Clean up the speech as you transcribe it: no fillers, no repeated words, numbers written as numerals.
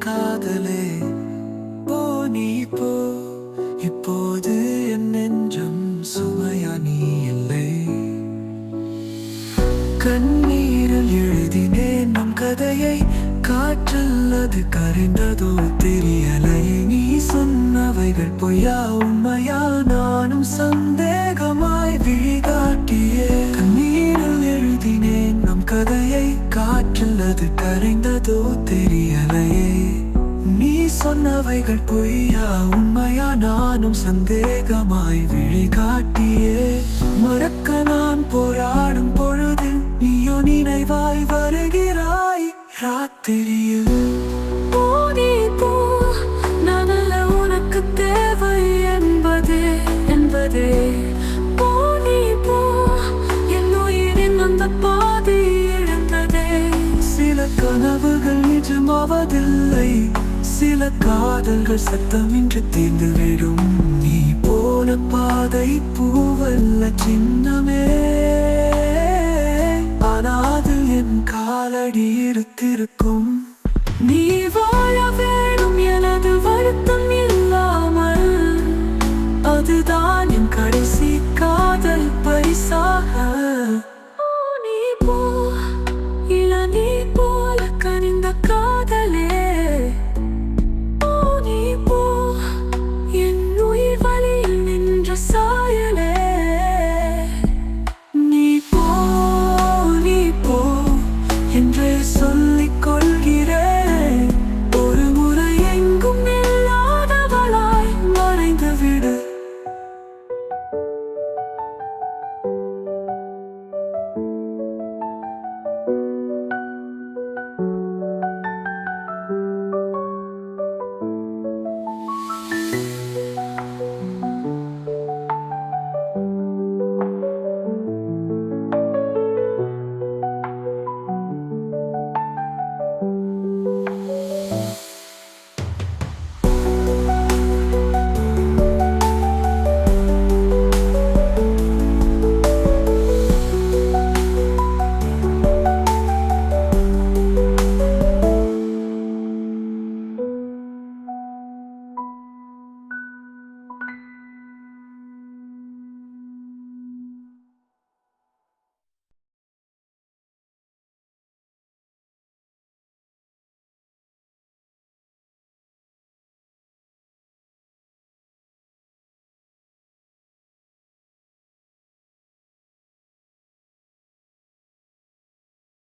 காதலே போ நீ போ. இப்போது என் நெஞ்சம் சுமையா நீ இல்லை. கண்ணீரில் எழுதினேன் நம் கதையை, காற்றில் அது கரைந்ததோ தெரியலை. நீ சொன்னவைகள் பொய்யா உண்மையா, நானும் சந்தேகமாய் விழிகாட்டியே. கண்ணீரில் எழுதினேன் நம் கதையை, காற்றில் அது கரைந்ததோ தெரியலையே. நீ சொன்னவைகள் பொய்யா உண்மையா, நானும் சந்தேகமாய் விழிகாட்டியே. மறக்க நான் போராடும் பொழுது நீயோ நினைவாய் வருகிறாய் ராத்திரியில். போ நீ போ, நான் அல்ல உனக்கு தேவை என்பதே. போ நீ போ, என் உயிரின் அந்த பாதி இழந்ததே. சில கனவுகள் நிஜமாவதில்லை, சில காதல்கள் சத்தமின்றி தீர்ந்து விடும். நீ போன பாதை பூவல்ல சின்னமே, ஆனால் என் காலடி இருத்திருக்கும். நீ வாழ வேணும் எனது வருத்தம் இல்லாமல், அதுதான் என் கடைசி காதல் பரிசாக. போ நீ போ, இளநீர் போல கனிந்த காதலே. போ நீ போ, என் உயிர் வழியில் நின்ற சாயலே. நீ போ நீ போ என்றே சொல்லிக் கொள்கிறேன்.